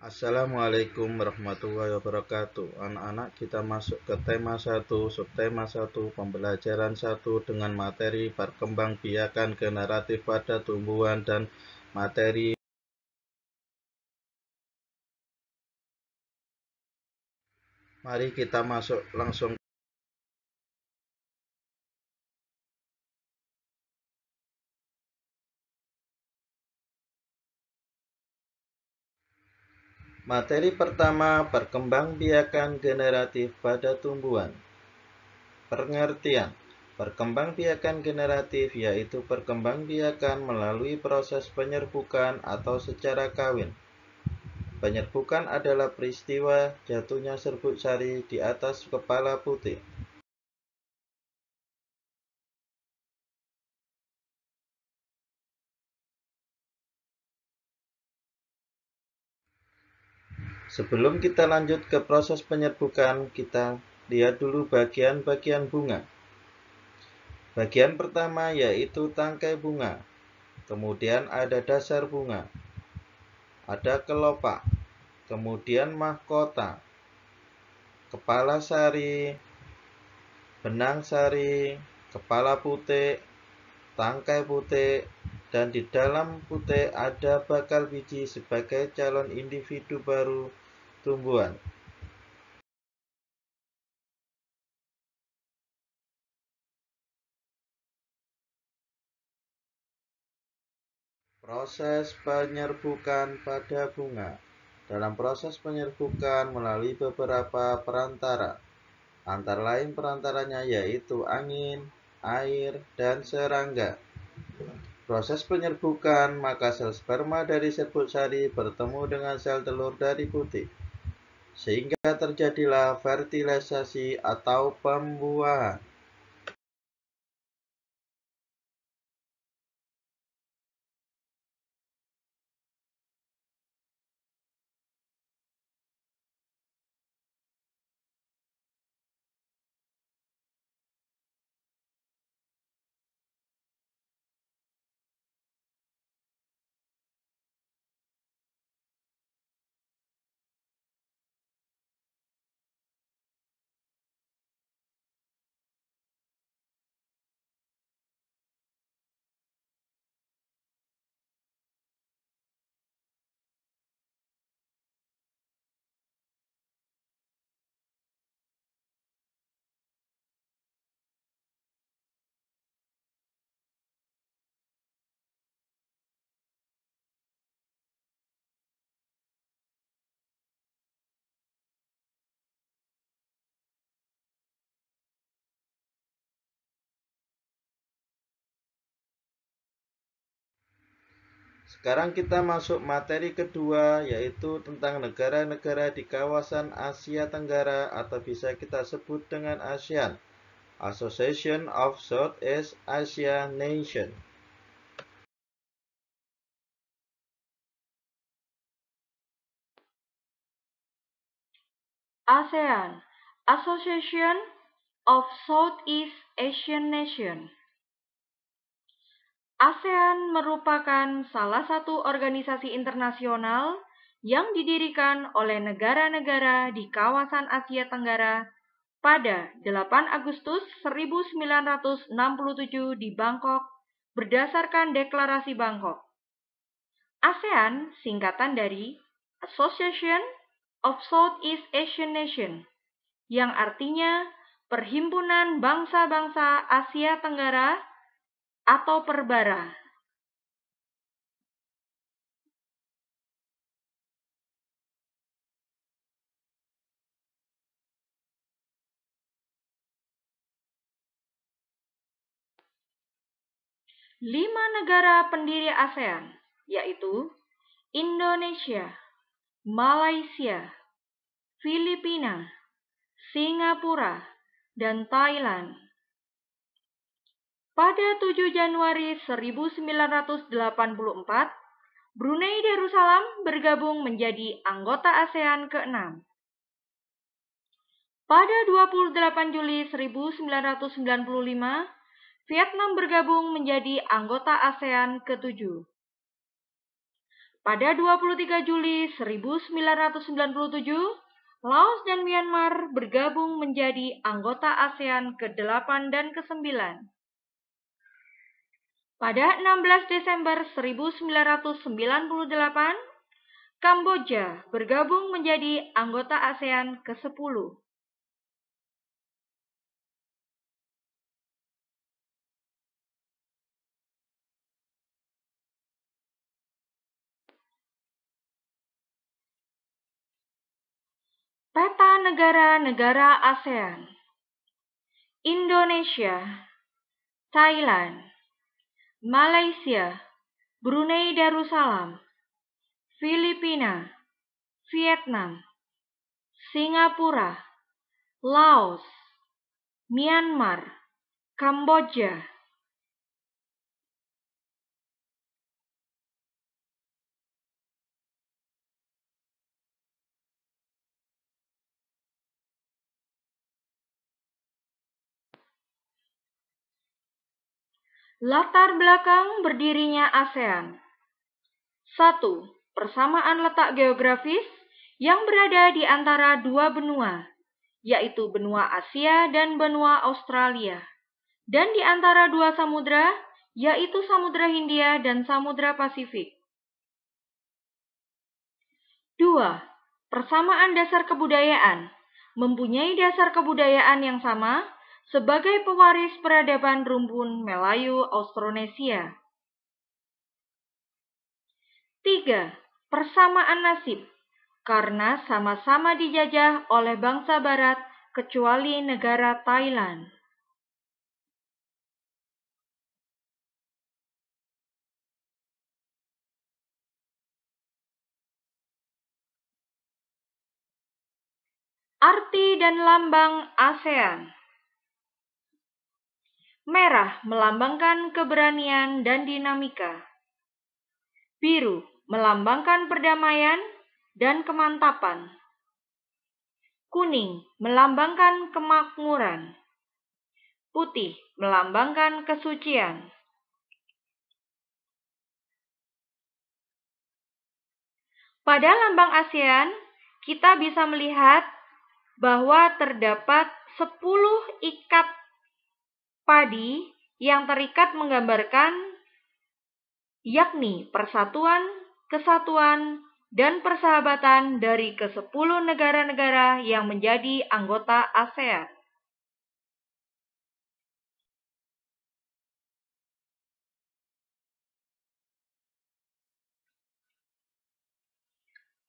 Assalamualaikum warahmatullahi wabarakatuh. Anak-anak, kita masuk ke tema 1, subtema 1, pembelajaran 1 dengan materi perkembangbiakan generatif pada tumbuhan dan materi. Mari kita masuk langsung. Materi pertama, perkembangbiakan generatif pada tumbuhan. Pengertian. Perkembangbiakan generatif yaitu perkembangbiakan melalui proses penyerbukan atau secara kawin. Penyerbukan adalah peristiwa jatuhnya serbuk sari di atas kepala putih. Sebelum kita lanjut ke proses penyerbukan, kita lihat dulu bagian-bagian bunga. Bagian pertama yaitu tangkai bunga. Kemudian ada dasar bunga. Ada kelopak. Kemudian mahkota. Kepala sari, benang sari, kepala putik, tangkai putik, dan di dalam putik ada bakal biji sebagai calon individu baru tumbuhan. Proses penyerbukan pada bunga. Dalam proses penyerbukan melalui beberapa perantara. Antara lain perantaranya yaitu angin, air, dan serangga. Proses penyerbukan, maka sel sperma dari serbuk sari bertemu dengan sel telur dari putik, sehingga terjadilah fertilisasi atau pembuahan. Sekarang kita masuk materi kedua, yaitu tentang negara-negara di kawasan Asia Tenggara atau bisa kita sebut dengan ASEAN, Association of Southeast Asia Nations. ASEAN, Association of Southeast Asian Nations. ASEAN merupakan salah satu organisasi internasional yang didirikan oleh negara-negara di kawasan Asia Tenggara pada 8 Agustus 1967 di Bangkok berdasarkan Deklarasi Bangkok. ASEAN singkatan dari Association of Southeast Asian Nations, yang artinya Perhimpunan Bangsa-Bangsa Asia Tenggara atau Perbara. Lima negara pendiri ASEAN, yaitu Indonesia, Malaysia, Filipina, Singapura, dan Thailand. Pada 7 Januari 1984, Brunei Darussalam bergabung menjadi anggota ASEAN ke-6. Pada 28 Juli 1995, Vietnam bergabung menjadi anggota ASEAN ke-7. Pada 23 Juli 1997, Laos dan Myanmar bergabung menjadi anggota ASEAN ke-8 dan ke-9. Pada 16 Desember 1998, Kamboja bergabung menjadi anggota ASEAN ke-10. Peta negara-negara ASEAN: Indonesia, Thailand, Malaysia, Brunei Darussalam, Filipina, Vietnam, Singapura, Laos, Myanmar, Kamboja. Latar belakang berdirinya ASEAN. 1. Persamaan letak geografis yang berada di antara dua benua, yaitu benua Asia dan benua Australia, dan di antara dua samudra, yaitu Samudra Hindia dan Samudra Pasifik. 2. Persamaan dasar kebudayaan, mempunyai dasar kebudayaan yang sama sebagai pewaris peradaban rumpun Melayu Austronesia. 3. Persamaan nasib, karena sama-sama dijajah oleh bangsa barat kecuali negara Thailand. Arti dan lambang ASEAN. Merah melambangkan keberanian dan dinamika. Biru melambangkan perdamaian dan kemantapan. Kuning melambangkan kemakmuran. Putih melambangkan kesucian. Pada lambang ASEAN, kita bisa melihat bahwa terdapat 10 ikat padi yang terikat menggambarkan yakni persatuan, kesatuan, dan persahabatan dari ke-10 negara-negara yang menjadi anggota ASEAN.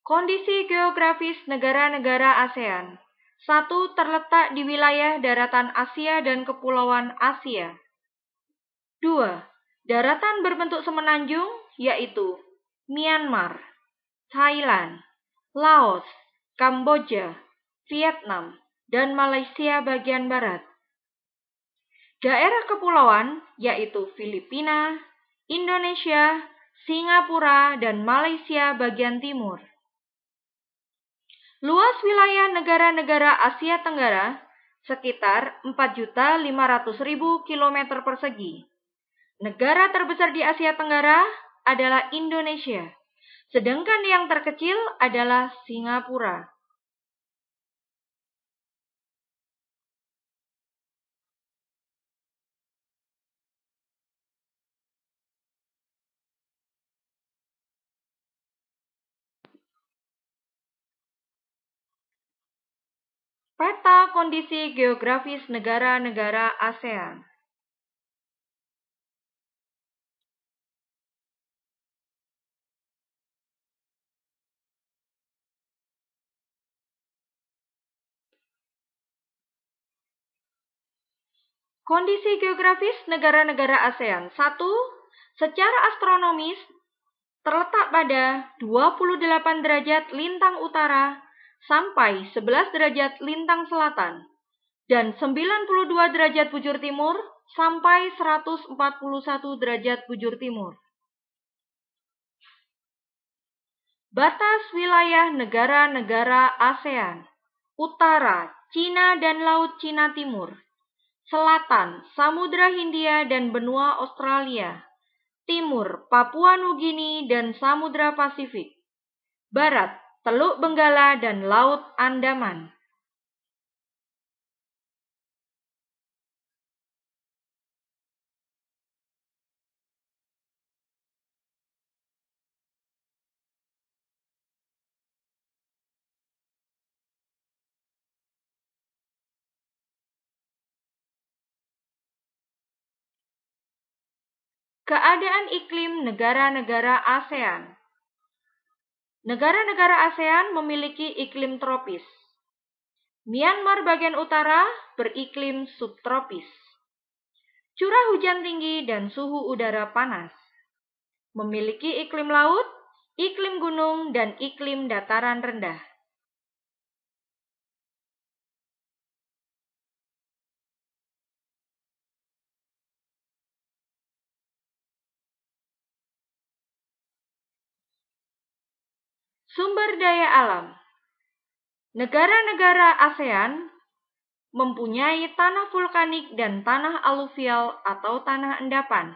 Kondisi geografis negara-negara ASEAN. 1. Terletak di wilayah daratan Asia dan Kepulauan Asia. 2. Daratan berbentuk semenanjung, yaitu Myanmar, Thailand, Laos, Kamboja, Vietnam, dan Malaysia bagian barat. Daerah kepulauan, yaitu Filipina, Indonesia, Singapura, dan Malaysia bagian timur. Luas wilayah negara-negara Asia Tenggara sekitar 4.500.000 km persegi. Negara terbesar di Asia Tenggara adalah Indonesia, sedangkan yang terkecil adalah Singapura. Peta kondisi geografis negara-negara ASEAN. Kondisi geografis negara-negara ASEAN. 1. Secara astronomis, terletak pada 28 derajat lintang utara sampai 11 derajat lintang selatan, dan 92 derajat bujur timur sampai 141 derajat bujur timur. Batas wilayah negara-negara ASEAN. Utara, Cina dan Laut Cina Timur. Selatan, Samudra Hindia dan benua Australia. timur Papua Nugini dan Samudra Pasifik, barat Teluk Benggala dan Laut Andaman. Keadaan iklim negara-negara ASEAN. Negara-negara ASEAN memiliki iklim tropis. Myanmar bagian utara beriklim subtropis. Curah hujan tinggi dan suhu udara panas. Memiliki iklim laut, iklim gunung, dan iklim dataran rendah. Sumber daya alam. Negara-negara ASEAN mempunyai tanah vulkanik dan tanah aluvial atau tanah endapan.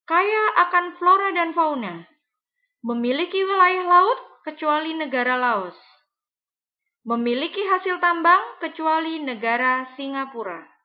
Kaya akan flora dan fauna. Memiliki wilayah laut kecuali negara Laos. Memiliki hasil tambang kecuali negara Singapura.